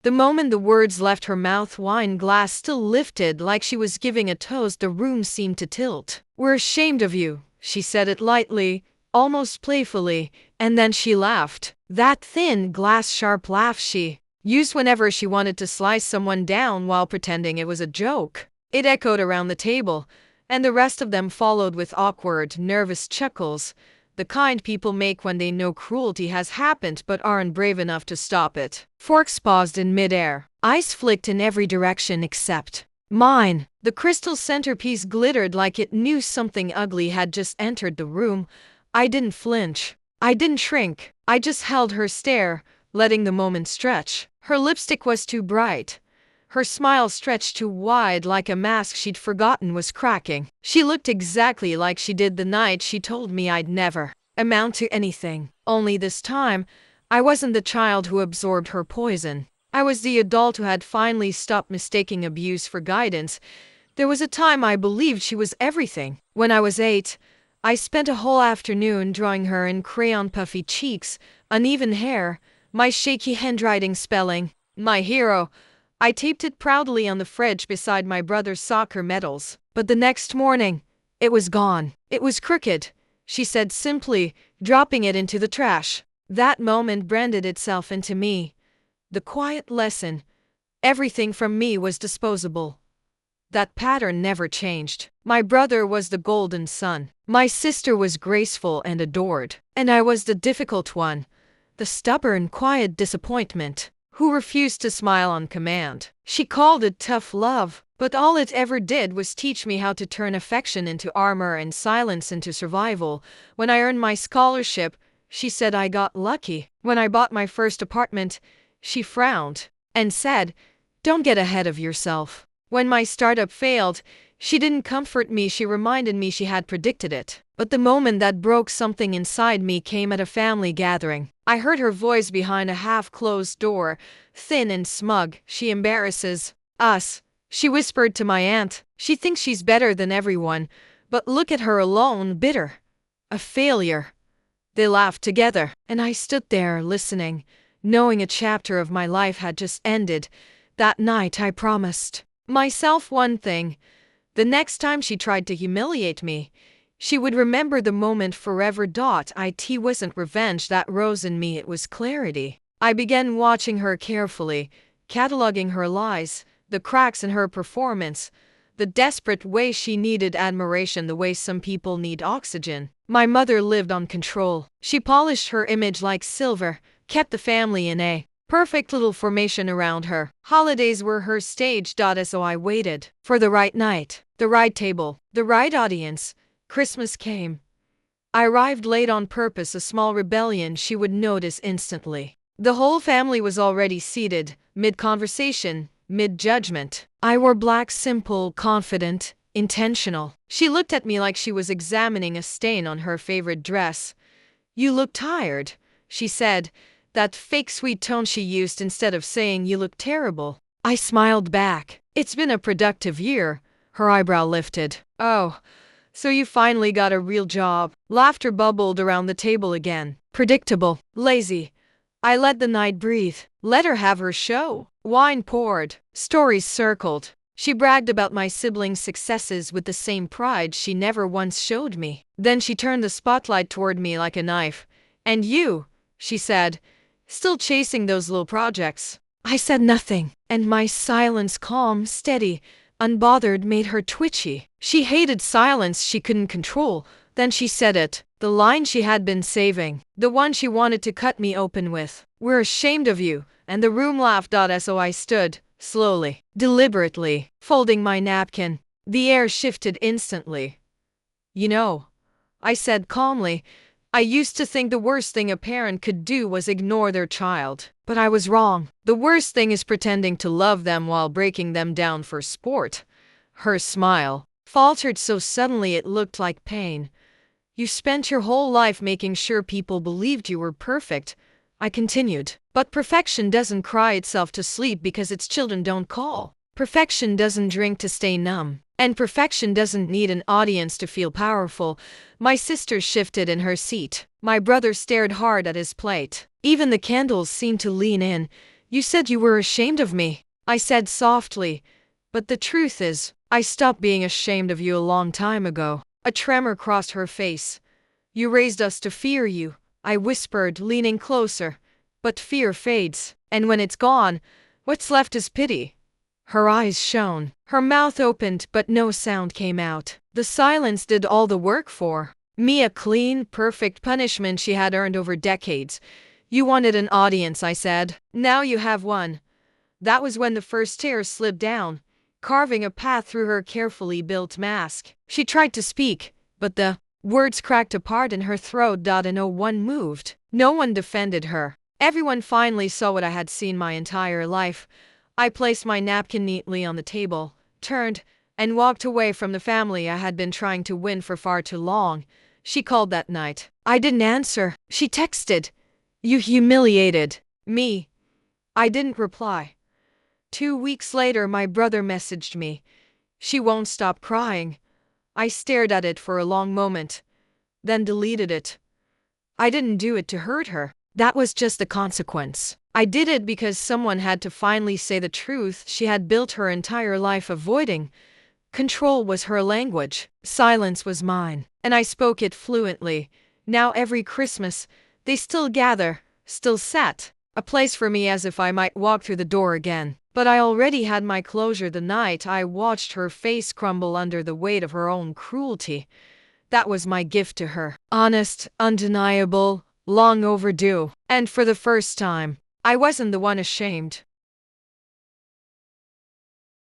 The moment the words left her mouth, wine glass still lifted like she was giving a toast, the room seemed to tilt. "We're ashamed of you," she said it lightly, almost playfully, and then she laughed. That thin, glass-sharp laugh she used whenever she wanted to slice someone down while pretending it was a joke. It echoed around the table, and the rest of them followed with awkward, nervous chuckles, the kind people make when they know cruelty has happened but aren't brave enough to stop it. Forks paused in midair. Eyes flicked in every direction except mine. The crystal centerpiece glittered like it knew something ugly had just entered the room. I didn't flinch. I didn't shrink. I just held her stare, letting the moment stretch. Her lipstick was too bright. Her smile stretched too wide, like a mask she'd forgotten was cracking. She looked exactly like she did the night she told me I'd never amount to anything. Only this time, I wasn't the child who absorbed her poison. I was the adult who had finally stopped mistaking abuse for guidance. There was a time I believed she was everything. When I was 8, I spent a whole afternoon drawing her in crayon, puffy cheeks, uneven hair, my shaky handwriting spelling my hero. I taped it proudly on the fridge beside my brother's soccer medals. But the next morning, it was gone. It was crooked, she said simply, dropping it into the trash. That moment branded itself into me. The quiet lesson. Everything from me was disposable. That pattern never changed. My brother was the golden son. My sister was graceful and adored. And I was the difficult one. The stubborn, quiet disappointment who refused to smile on command. She called it tough love, but all it ever did was teach me how to turn affection into armor and silence into survival. When I earned my scholarship, she said I got lucky. When I bought my first apartment, she frowned and said, "Don't get ahead of yourself." When my startup failed, she didn't comfort me, she reminded me she had predicted it. But the moment that broke something inside me came at a family gathering. I heard her voice behind a half-closed door, thin and smug. "She embarrasses us," she whispered to my aunt. "She thinks she's better than everyone, but look at her alone, bitter. A failure." They laughed together, and I stood there listening, knowing a chapter of my life had just ended. That night I promised myself one thing. The next time she tried to humiliate me, she would remember the moment forever. It wasn't revenge that rose in me, it was clarity. I began watching her carefully, cataloging her lies, the cracks in her performance, the desperate way she needed admiration the way some people need oxygen. My mother lived on control. She polished her image like silver, kept the family in a perfect little formation around her. Holidays were her stage. So I waited for the right night, the right table, the right audience. Christmas came. I arrived late on purpose, a small rebellion she would notice instantly. The whole family was already seated, mid-conversation, mid-judgment. I wore black, simple, confident, intentional. She looked at me like she was examining a stain on her favorite dress. "You look tired," she said, that fake sweet tone she used instead of saying "you look terrible." I smiled back. "It's been a productive year." Her eyebrow lifted. "Oh, so you finally got a real job." Laughter bubbled around the table again. "Predictable. Lazy." I let the night breathe. Let her have her show. Wine poured. Stories circled. She bragged about my siblings' successes with the same pride she never once showed me. Then she turned the spotlight toward me like a knife. "And you," she said, "still chasing those little projects?" I said nothing, and my silence, calm, steady, unbothered, made her twitchy. She hated silence she couldn't control. Then she said it, the line she had been saving, the one she wanted to cut me open with. "We're ashamed of you," and the room laughed. So I stood, slowly, deliberately, folding my napkin. The air shifted instantly. "You know," I said calmly, "I used to think the worst thing a parent could do was ignore their child. But I was wrong. The worst thing is pretending to love them while breaking them down for sport." Her smile faltered so suddenly it looked like pain. "You spent your whole life making sure people believed you were perfect," I continued. "But perfection doesn't cry itself to sleep because its children don't call. Perfection doesn't drink to stay numb. And perfection doesn't need an audience to feel powerful." My sister shifted in her seat. My brother stared hard at his plate. Even the candles seemed to lean in. You said you were ashamed of me, I said softly. But the truth is, I stopped being ashamed of you a long time ago. A tremor crossed her face. You raised us to fear you, I whispered, leaning closer. But fear fades, and when it's gone, what's left is pity. Her eyes shone. Her mouth opened, but no sound came out. The silence did all the work for me, a clean, perfect punishment she had earned over decades. You wanted an audience, I said. Now you have one. That was when the first tears slid down, carving a path through her carefully built mask. She tried to speak, but the words cracked apart in her throat, and no one moved. No one defended her. Everyone finally saw what I had seen my entire life. I placed my napkin neatly on the table, turned, and walked away from the family I had been trying to win for far too long. She called that night. I didn't answer. She texted. You humiliated me. I didn't reply. 2 weeks later, my brother messaged me. She won't stop crying. I stared at it for a long moment, then deleted it. I didn't do it to hurt her. That was just the consequence. I did it because someone had to finally say the truth she had built her entire life avoiding. Control was her language. Silence was mine, and I spoke it fluently. Now every Christmas, they still gather, still set a place for me as if I might walk through the door again. But I already had my closure the night I watched her face crumble under the weight of her own cruelty. That was my gift to her. Honest, undeniable, long overdue. And for the first time, I wasn't the one ashamed.